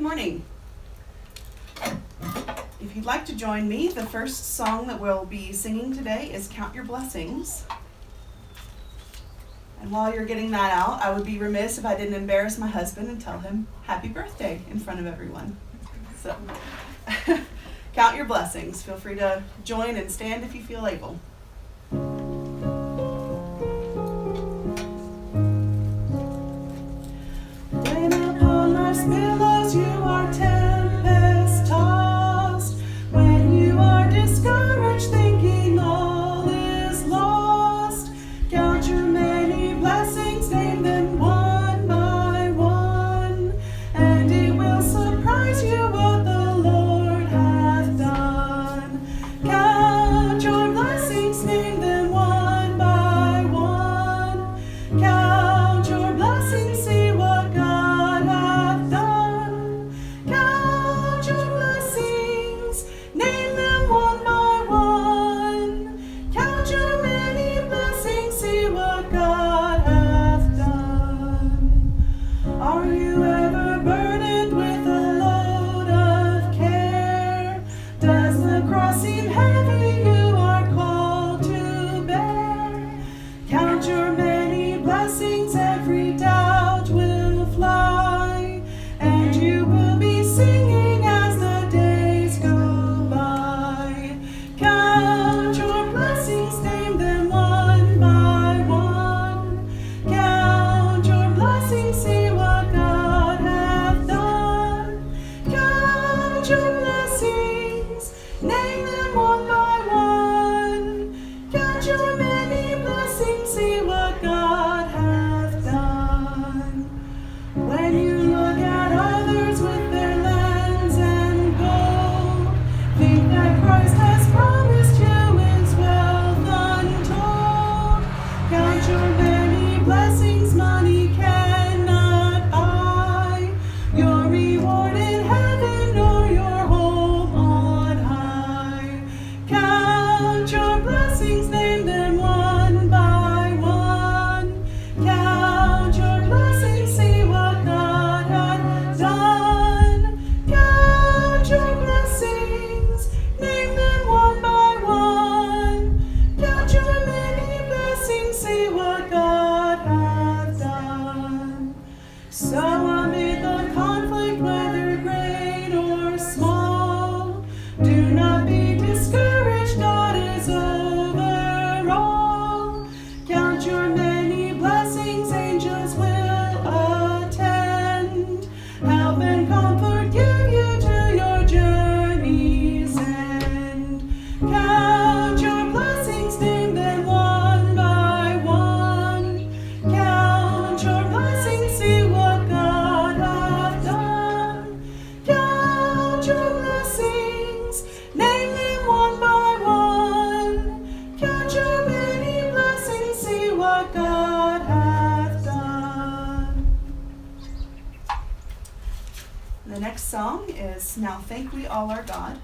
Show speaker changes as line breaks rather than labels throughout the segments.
Good morning. If you'd like to join me, the first song that we'll be singing today is Count Your Blessings. And while you're getting that out, I would be remiss if I didn't embarrass my husband and tell him happy birthday in front of everyone. So, count your blessings. Feel free to join and stand if you feel able. When upon life's billows you are tempest tossed, when you are discouraged thinking all is lost, count your many blessings, name them one by one, and it will surprise you what the Lord hath done. Count your blessings, name them one by one. Count your blessings, see what God hath done. Count your blessings, name them one by one. Count your many blessings, see what God hath done. Are you ever burdened with a load of care? Does the cross seem heavy you are called to bear? Count your many blessings, every doubt will fly, and you will be singing as the days go by. Count your blessings, name them one by one. Count your blessings, see what God hath done. Count your blessings, name them one by one. Count your many blessings, see what God hath done. When you look at others with their lands and gold, think that Christ has promised you his wealth untold. Count your many blessings, money cannot buy your reward in heaven or your home on high. Count your blessings, name them one by one. Count your blessings, see what God hath done. Count your blessings, name them one by one. Count your many blessings, see what God hath done. So amid the conflict, whether great or small, do not be discouraged, God is over all. Count your many blessings, angels will attend, help and comfort give you to your journey's end. Count your blessings, name them one by one. Count your blessings, see what God hath done. Count your blessings, name them one by one. Count your many blessings, see what God hath done. The next song is Now Thank We All Our God.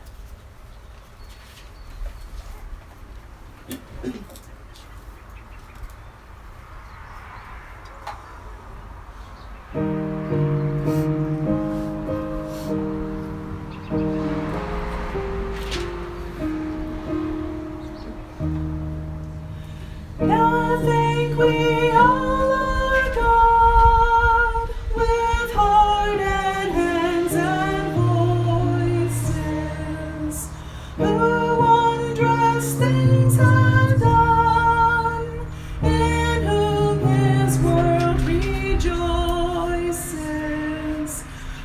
Now I thank we all our God with heart and hands and voices, who wondrous things have done, in whom his world rejoices,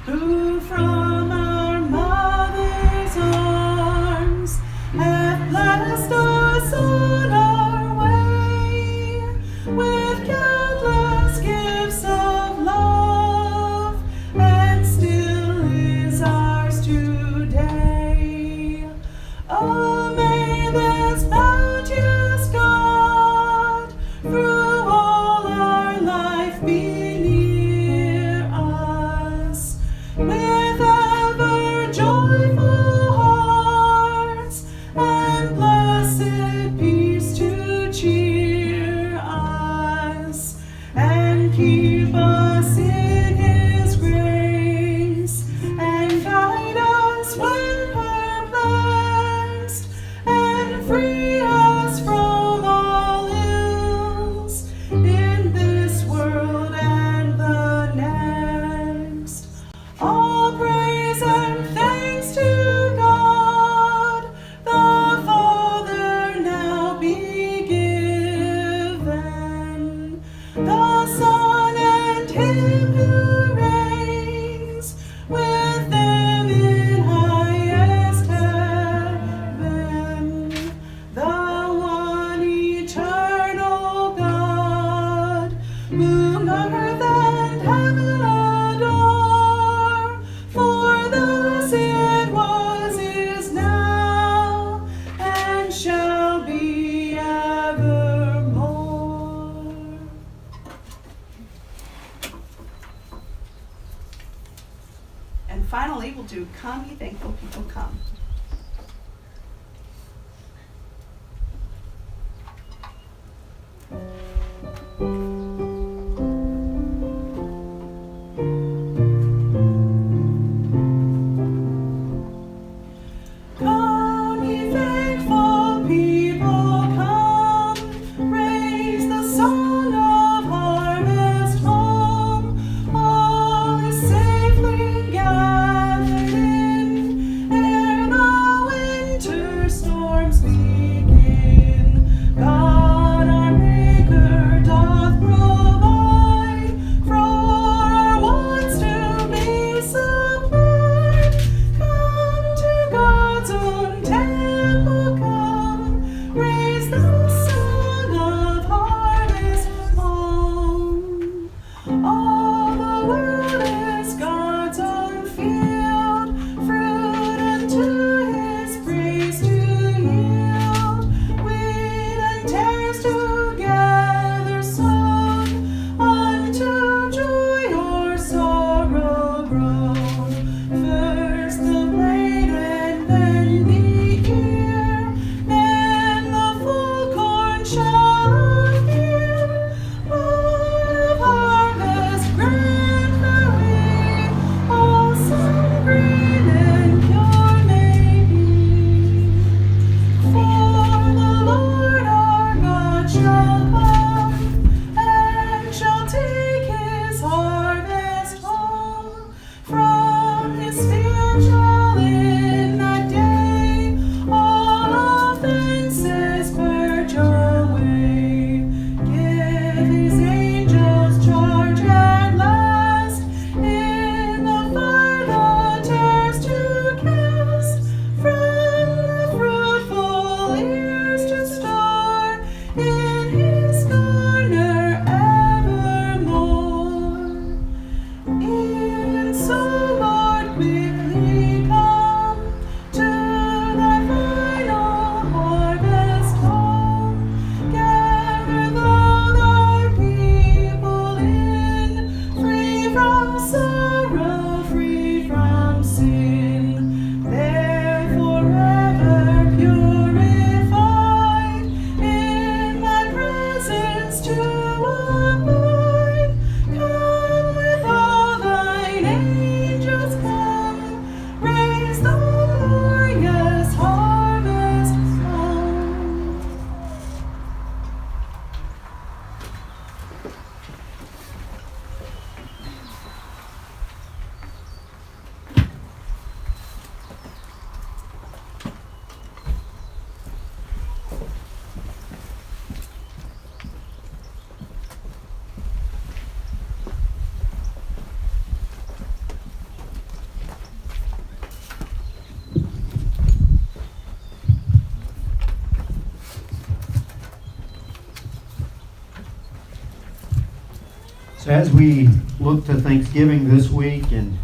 who from our mother's arms hath blessed us on our way with able to, come, ye thankful people, come. Come, ye thankful people, come, raise the song of harvest home. All is safely gathered in, ere the winter storms begin. God our Maker doth provide for our wants to be supplied. Come to God's own temple, come, raise the song of harvest home. All the world is God's own field, fruit unto his praise to yield. Wheat and tares together sown, unto joy or sorrow grown. First the blade and then the ear, then the full corn shall appear. Lord of harvest, grant that we all some green and pure may be. For the Lord our God shall come, and shall take his harvest home. From his field shall in that day all offences purge away. Give his angels charge at last, in the fire the tares to cast. From the fruitful ears to store in his garner evermore. Even so, Lord, quickly come to thy final harvest home. Gather thou thy people in, free from sorrow, free from sin. There forever purified, in thy presence to abide. Come with all thine angels, come, raise the glorious harvest home.
So as we look to Thanksgiving this week and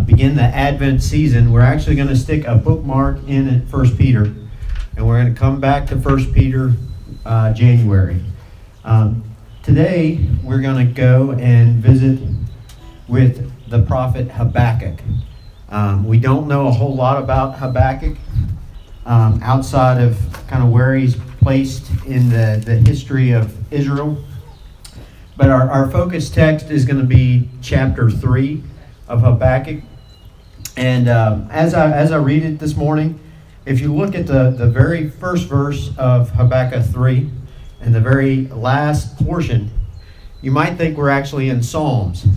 begin the Advent season, we're actually going to stick a bookmark in at 1 Peter, and we're going to come back to 1 Peter January. Today, we're going to go and visit with the prophet Habakkuk. We don't know a whole lot about Habakkuk outside of kind of where he's placed in the history of Israel. But our focus text is going to be chapter 3 of Habakkuk. And as I read it this morning, if you look at the very first verse of Habakkuk 3 and the very last portion, you might think we're actually in Psalms.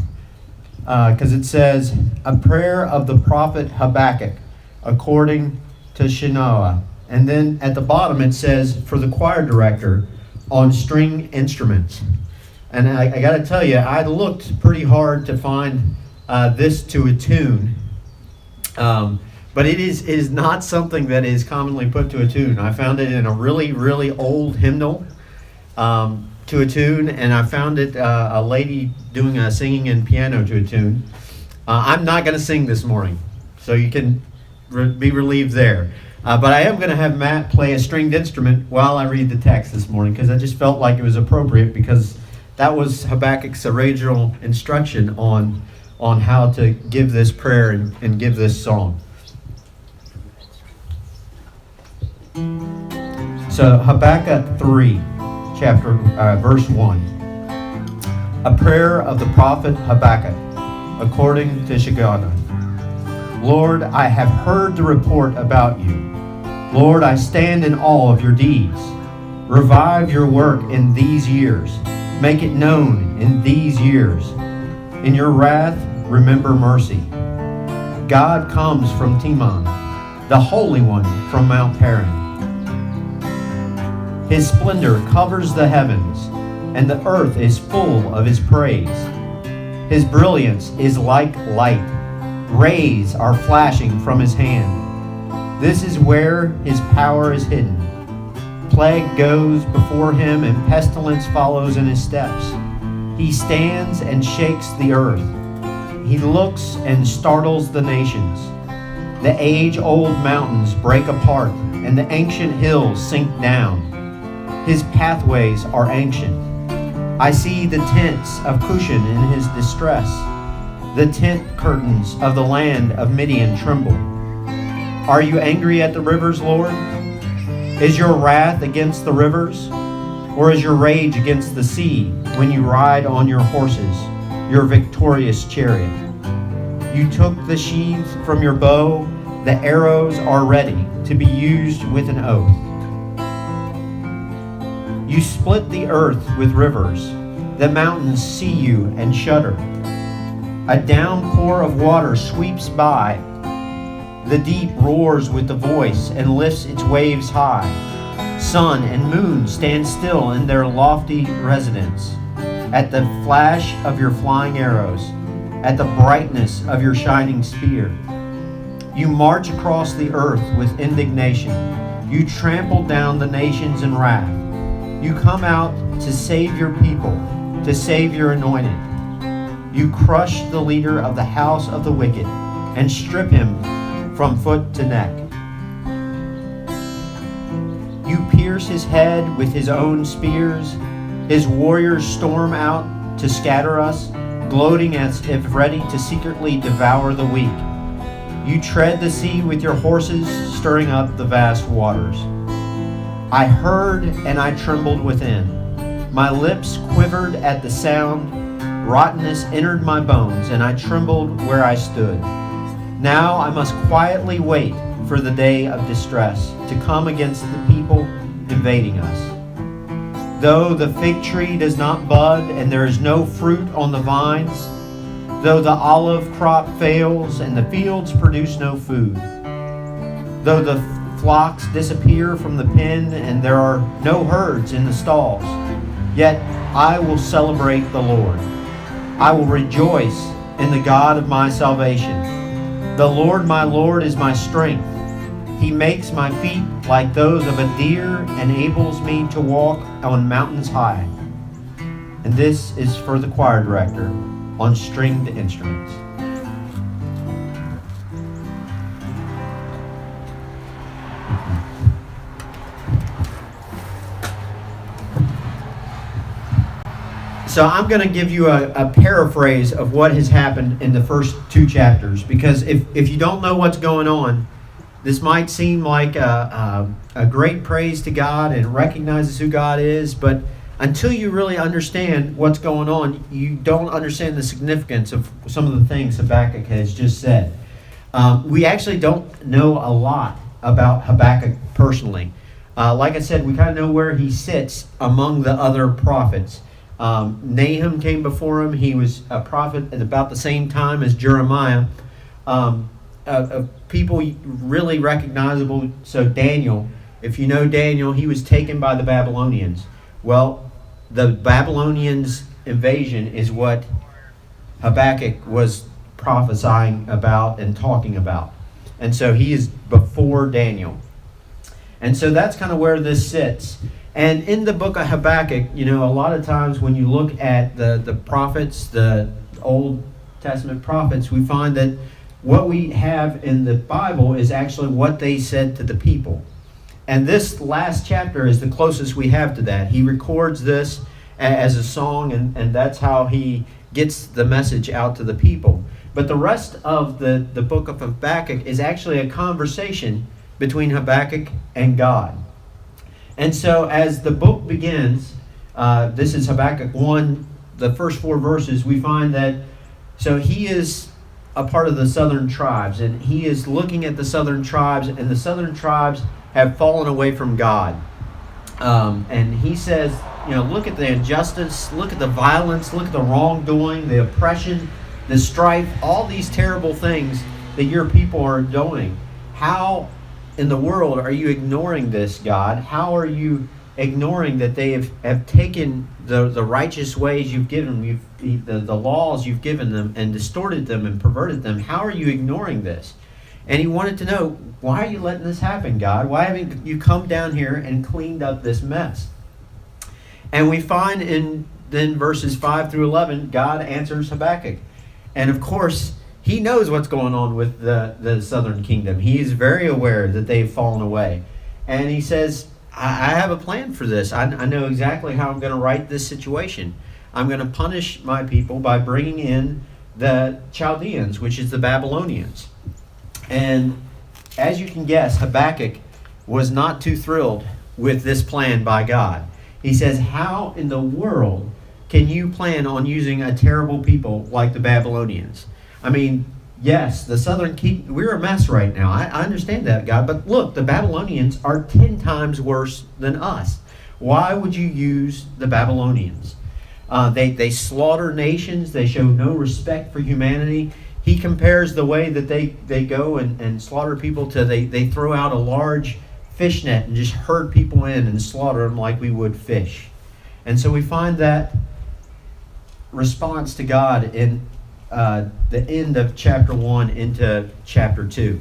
Because it says, a prayer of the prophet Habakkuk, according to Shinoah. And then at the bottom it says, for the choir director on string instruments. And I got to tell you, I looked pretty hard to find this to a tune. But it is not something that is commonly put to a tune. I found it in a really, really old hymnal to a tune, and I found it a lady doing a singing and piano to a tune. I'm not going to sing this morning, so you can be relieved there. But I am going to have Matt play a stringed instrument while I read the text this morning, because I just felt like it was appropriate, because that was Habakkuk's original instruction on on how to give this prayer and give this song. So Habakkuk 3, verse 1. A prayer of the prophet Habakkuk, according to Shigionoth. Lord, I have heard the report about you. Lord, I stand in awe of your deeds. Revive your work in these years. Make it known in these years. In your wrath, remember mercy. God comes from Teman, the Holy One from Mount Paran. His splendor covers the heavens, and the earth is full of his praise. His brilliance is like light. Rays are flashing from his hand. This is where his power is hidden. Plague goes before him, and pestilence follows in his steps. He stands and shakes the earth. He looks and startles the nations. The age-old mountains break apart, and the ancient hills sink down. His pathways are ancient. I see the tents of Cushan in his distress. The tent curtains of the land of Midian tremble. Are you angry at the rivers, Lord? Is your wrath against the rivers? Or is your rage against the sea when you ride on your horses, your victorious chariot? You took the sheaves from your bow. The arrows are ready to be used with an oath. You split the earth with rivers. The mountains see you and shudder. A downpour of water sweeps by. The deep roars with the voice and lifts its waves high. Sun and moon stand still in their lofty residence. At the flash of your flying arrows, at the brightness of your shining spear. You march across the earth with indignation. You trample down the nations in wrath. You come out to save your people, to save your anointed. You crush the leader of the house of the wicked and strip him from foot to neck. You pierce his head with his own spears. His warriors storm out to scatter us, gloating as if ready to secretly devour the weak. You tread the sea with your horses, stirring up the vast waters. I heard and I trembled within. My lips quivered at the sound. Rottenness entered my bones, and I trembled where I stood. Now I must quietly wait for the day of distress to come against the people invading us. Though the fig tree does not bud and there is no fruit on the vines, though the olive crop fails and the fields produce no food, though the flocks disappear from the pen and there are no herds in the stalls, yet I will celebrate the Lord. I will rejoice in the God of my salvation. The Lord my Lord is my strength. He makes my feet like those of a deer, enables me to walk on mountains high. And this is for the choir director on stringed instruments. So I'm going to give you a paraphrase of what has happened in the first two chapters, because if you don't know what's going on, this might seem like a great praise to God and recognizes who God is, but until you really understand what's going on, you don't understand the significance of some of the things Habakkuk has just said. We actually don't know a lot about Habakkuk personally. Like I said, we kind of know where he sits among the other prophets. Nahum came before him. He was a prophet at about the same time as Jeremiah. People really recognizable. So Daniel, if you know Daniel, he was taken by the Babylonians. Well, the Babylonians' invasion is what Habakkuk was prophesying about and talking about. And so he is before Daniel. And so that's kind of where this sits. And in the book of Habakkuk, you know, a lot of times when you look at the prophets, the Old Testament prophets, we find that what we have in the Bible is actually what they said to the people. And this last chapter is the closest we have to that. He records this as a song, and that's how he gets the message out to the people. But the rest of the book of Habakkuk is actually a conversation between Habakkuk and God. And so as the book begins, this is Habakkuk 1, the first 4 verses, we find that, so he is a part of the southern tribes, and he is looking at the southern tribes, and the southern tribes have fallen away from God. And he says, look at the injustice, look at the violence, look at the wrongdoing, the oppression, the strife, all these terrible things that your people are doing. How in the world are you ignoring this, God? How are you ignoring that they have taken the righteous ways you've given them, the laws you've given them, and distorted them and perverted them? How are you ignoring this? And he wanted to know, why are you letting this happen, God? Why haven't you come down here and cleaned up this mess? And we find in then verses 5 through 11, God answers Habakkuk. And of course, he knows what's going on with the southern kingdom. He is very aware that they've fallen away. And he says, I have a plan for this. I know exactly how I'm going to right this situation. I'm going to punish my people by bringing in the Chaldeans, which is the Babylonians. And as you can guess, Habakkuk was not too thrilled with this plan by God. He says, how in the world can you plan on using a terrible people like the Babylonians? I mean, yes, the southern kingdom, we're a mess right now. I understand that, God. But look, the Babylonians are 10 times worse than us. Why would you use the Babylonians? They slaughter nations. They show no respect for humanity. He compares the way that they go and slaughter people to they throw out a large fish net and just herd people in and slaughter them like we would fish. And so we find that response to God in the end of chapter 1 into chapter 2.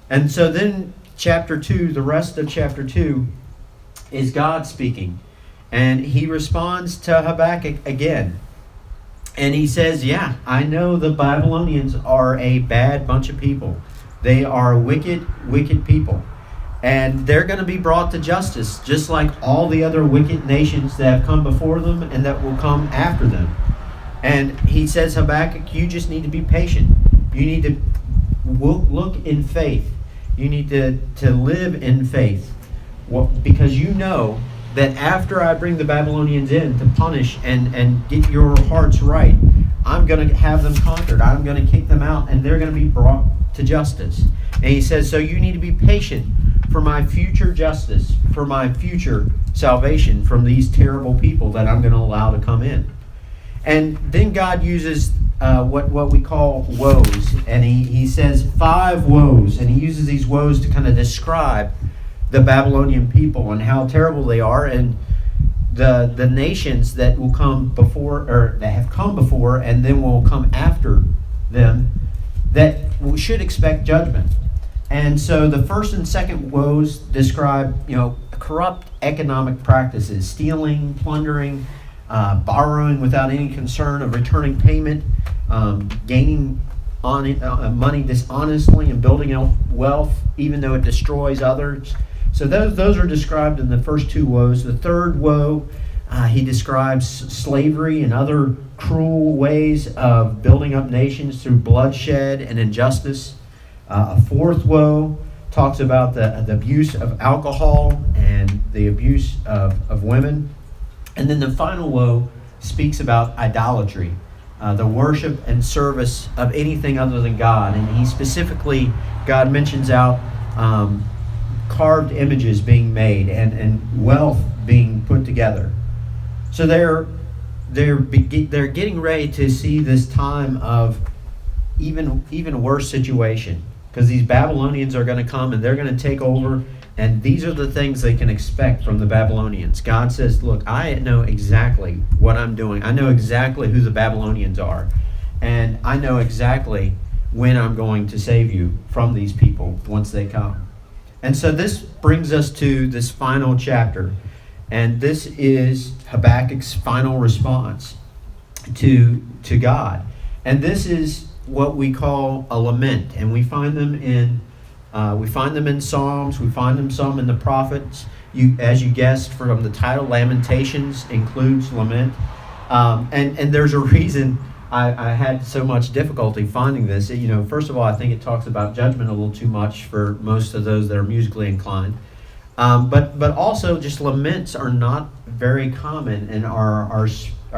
And so then chapter 2, the rest of chapter 2 is God speaking. And he responds to Habakkuk again. And he says, yeah, I know the Babylonians are a bad bunch of people. They are wicked, wicked people. And they're going to be brought to justice, just like all the other wicked nations that have come before them and that will come after them. And he says, Habakkuk, you just need to be patient. You need to look in faith. You need to live in faith. Because you know that after I bring the Babylonians in to punish and get your hearts right, I'm going to have them conquered. I'm going to kick them out, and they're going to be brought to justice. And he says, so you need to be patient for my future justice, for my future salvation from these terrible people that I'm going to allow to come in. And then God uses what we call woes. And he says 5 woes. And he uses these woes to kind of describe the Babylonian people and how terrible they are, and the nations that will come before, or that have come before and then will come after them, that should expect judgment. And so the first and second woes describe, corrupt economic practices, stealing, plundering, borrowing without any concern of returning payment, gaining money dishonestly, and building up wealth even though it destroys others. So those are described in the first 2 woes. The third woe, he describes slavery and other cruel ways of building up nations through bloodshed and injustice. A fourth woe talks about the abuse of alcohol and the abuse of women. And then the final woe speaks about idolatry, the worship and service of anything other than God. And he specifically, God mentions out carved images being made and wealth being put together. So they're getting ready to see this time of even worse situation, because these Babylonians are going to come and they're going to take over, and these are the things they can expect from the Babylonians. God says, look, I know exactly what I'm doing. I know exactly who the Babylonians are, and I know exactly when I'm going to save you from these people once they come. And so this brings us to this final chapter, and this is Habakkuk's final response to God. And this is what we call a lament, and we find them in Psalms, we find them some in the prophets, as you guessed from the title, Lamentations includes lament. And there's a reason I had so much difficulty finding this. First of all, I think it talks about judgment a little too much for most of those that are musically inclined. But also, just laments are not very common in our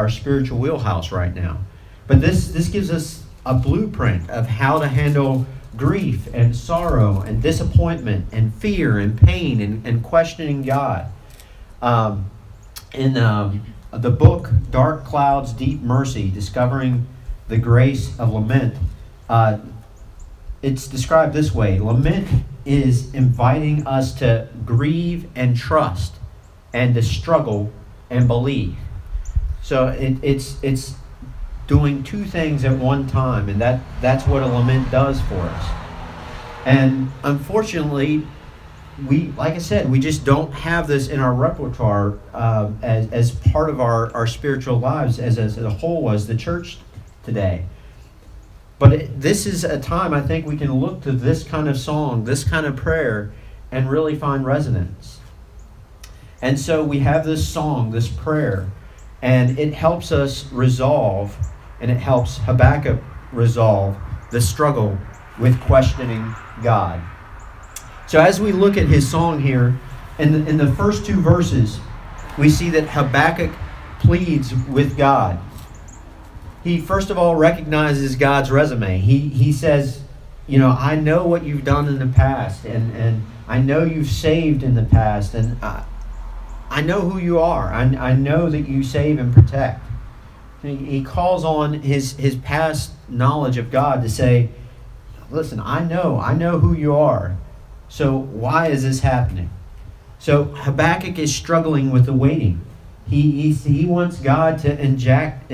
spiritual wheelhouse right now. But this gives us a blueprint of how to handle grief and sorrow and disappointment and fear and pain and questioning God. In the book Dark Clouds, Deep Mercy, Discovering the Grace of Lament, it's described this way: lament is inviting us to grieve and trust, and to struggle and believe. So it's doing two things at one time, and that's what a lament does for us. And unfortunately, like I said, we just don't have this in our repertoire as part of our spiritual lives as a whole, as the church today. But this is a time I think we can look to this kind of song, this kind of prayer, and really find resonance. And so we have this song, this prayer, and it helps us resolve, and it helps Habakkuk resolve the struggle with questioning God. So as we look at his song here, in the first two verses, we see that Habakkuk pleads with God. He first of all recognizes God's resume. He says, I know what you've done in the past, and I know you've saved in the past, and I know who you are. I know that you save and protect. He calls on his past knowledge of God to say, listen, I know who you are. So why is this happening? So Habakkuk is struggling with the waiting. He wants God to inject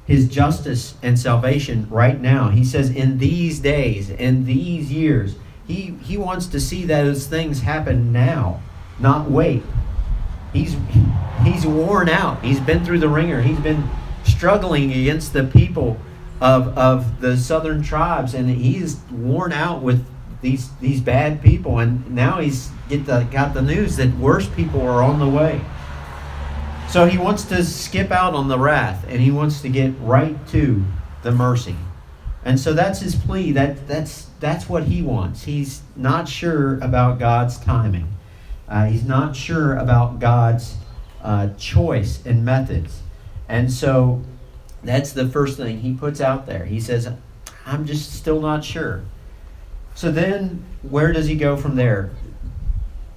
his justice and salvation right now. He says, in these days, in these years, he wants to see those things happen now, not wait. He's worn out. He's been through the ringer. He's been struggling against the people of the southern tribes, and he's worn out with these bad people. And now he's got the news that worse people are on the way. So he wants to skip out on the wrath, and he wants to get right to the mercy. And so that's his plea. That's what he wants. He's not sure about God's timing. He's not sure about God's choice and methods. And so that's the first thing he puts out there. He says, I'm just still not sure. So then where does he go from there?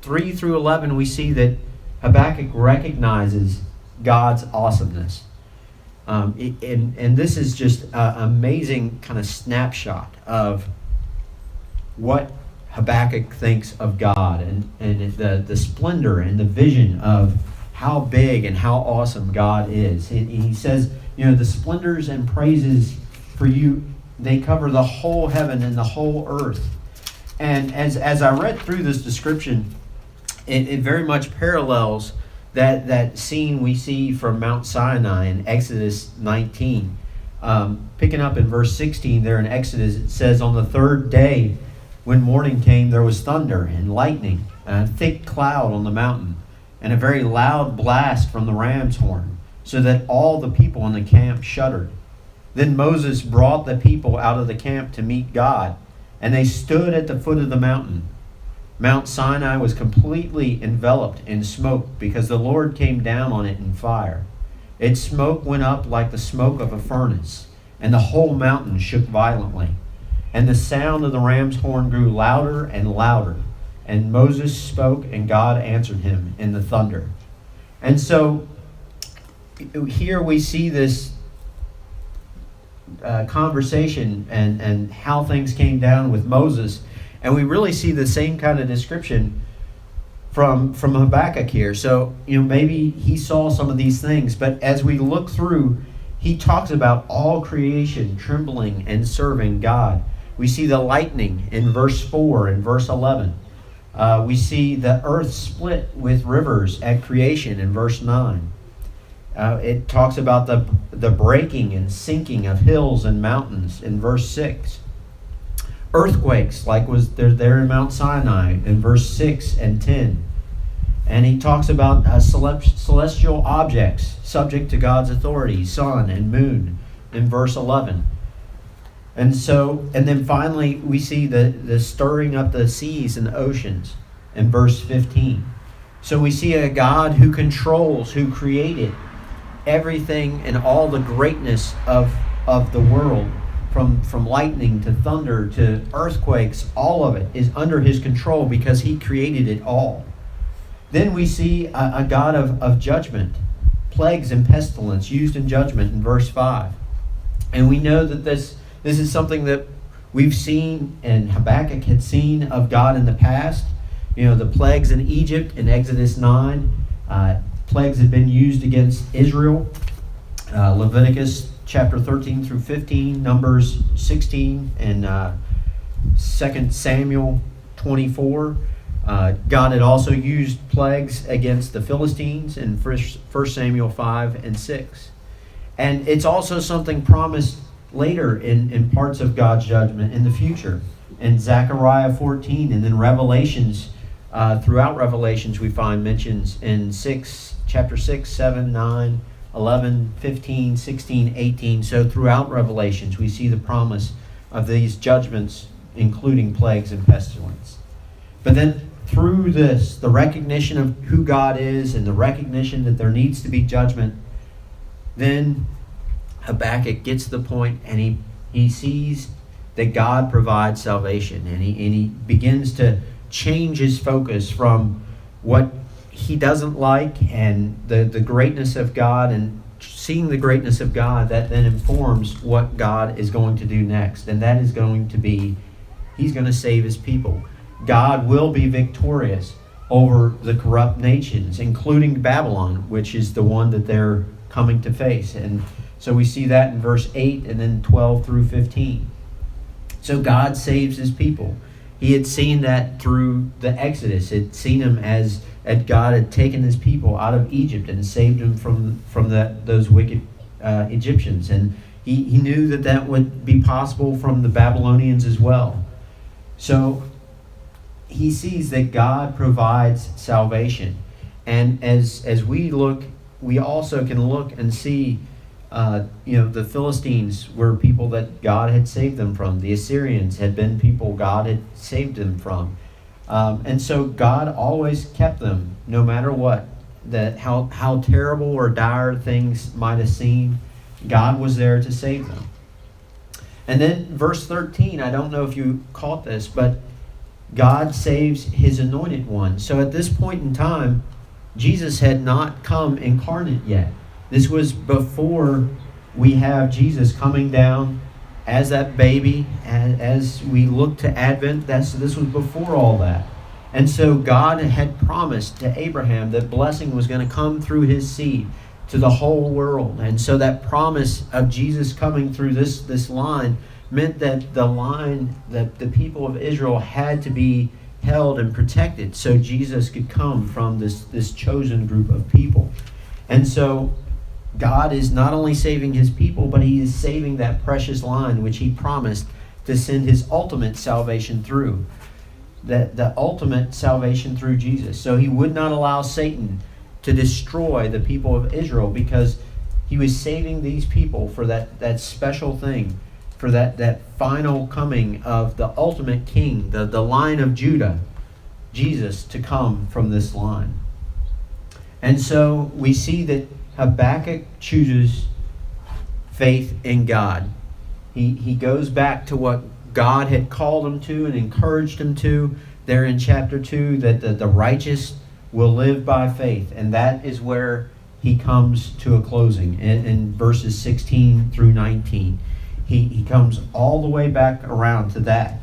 3 through 11, we see that Habakkuk recognizes God's awesomeness. And this is just an amazing kind of snapshot of what Habakkuk thinks of God, and the splendor and the vision of how big and how awesome God is. He says, the splendors and praises for you, they cover the whole heaven and the whole earth. And as I read through this description, it very much parallels that scene we see from Mount Sinai in Exodus 19. Picking up in verse 16 there in Exodus, it says, on the third day, when morning came, there was thunder and lightning, and a thick cloud on the mountain, and a very loud blast from the ram's horn, so that all the people in the camp shuddered. Then Moses brought the people out of the camp to meet God, and they stood at the foot of the mountain. Mount Sinai was completely enveloped in smoke, because the Lord came down on it in fire. Its smoke went up like the smoke of a furnace, and the whole mountain shook violently. And the sound of the ram's horn grew louder and louder. And Moses spoke, and God answered him in the thunder. And so here we see this conversation and how things came down with Moses. And we really see the same kind of description from Habakkuk here. So, maybe he saw some of these things. But as we look through, he talks about all creation trembling and serving God. We see the lightning in verse 4 and verse 11. We see the earth split with rivers at creation in verse 9. It talks about the breaking and sinking of hills and mountains in verse 6. Earthquakes, like was there in Mount Sinai in verse 6 and 10. And he talks about celestial objects subject to God's authority, sun and moon, in verse 11. And then finally we see the stirring up the seas and the oceans in verse 15. So we see a God who controls, who created everything and all the greatness of the world, from lightning to thunder to earthquakes. All of it is under his control because he created it all. Then we see a God of judgment, plagues and pestilence used in judgment in verse 5. And we know that this is something that we've seen and Habakkuk had seen of God in the past. You know, the plagues in Egypt in Exodus 9. Plagues had been used against Israel. Leviticus chapter 13 through 15, Numbers 16, and 2 Samuel 24. God had also used plagues against the Philistines in 1 Samuel 5 and 6. And it's also something promised later in parts of God's judgment in the future. In Zechariah 14 and then Revelations, throughout Revelations we find mentions in chapter 6, 7, 9, 11, 15, 16, 18. So throughout Revelations we see the promise of these judgments, including plagues and pestilence. But then through this, the recognition of who God is and the recognition that there needs to be judgment, then Habakkuk gets to the point and he sees that God provides salvation, and he begins to change his focus from what he doesn't like and the greatness of God, and seeing the greatness of God, that then informs what God is going to do next. And that is going to be, he's going to save his people. God will be victorious over the corrupt nations, including Babylon, which is the one that they're coming to face. And so we see that in verse 8 and then 12 through 15. So God saves his people. He had seen that through the Exodus. He'd seen him as God had taken his people out of Egypt and saved them from those wicked Egyptians. And he knew that would be possible from the Babylonians as well. So he sees that God provides salvation. And as we look, we also can look and see, the Philistines were people that God had saved them from. The Assyrians had been people God had saved them from. And so God always kept them, no matter what. That how terrible or dire things might have seemed, God was there to save them. And then verse 13, I don't know if you caught this, but God saves his anointed one. So at this point in time, Jesus had not come incarnate yet. This was before we have Jesus coming down as that baby, and as we look to Advent, this was before all that. And so God had promised to Abraham that blessing was going to come through his seed to the whole world. And so that promise of Jesus coming through this line meant that the line that the people of Israel had to be held and protected so Jesus could come from this chosen group of people. And so God is not only saving his people, but he is saving that precious line which he promised to send his ultimate salvation through. The ultimate salvation through Jesus. So he would not allow Satan to destroy the people of Israel, because he was saving these people for that special thing, for that final coming of the ultimate king, the line of Judah, Jesus, to come from this line. And so we see that Habakkuk chooses faith in God. He goes back to what God had called him to and encouraged him to there in chapter 2, that the righteous will live by faith. And that is where he comes to a closing in verses 16 through 19. He comes all the way back around to that.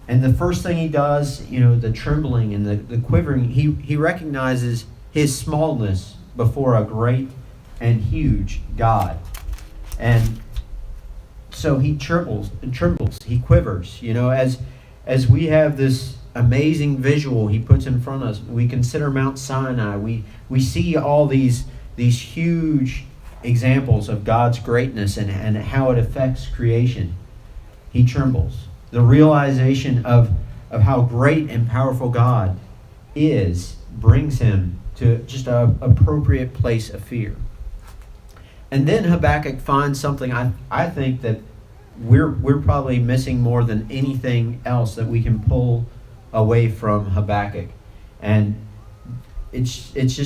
And the first thing he does, the trembling and the quivering, he recognizes his smallness before a great and huge God. And so he trembles, he quivers. As we have this amazing visual he puts in front of us, we consider Mount Sinai, we see all these huge examples of God's greatness and how it affects creation. He trembles. The realization of how great and powerful God is brings him to just an appropriate place of fear. And then Habakkuk finds something I think that we're probably missing more than anything else that we can pull away from Habakkuk. And it's just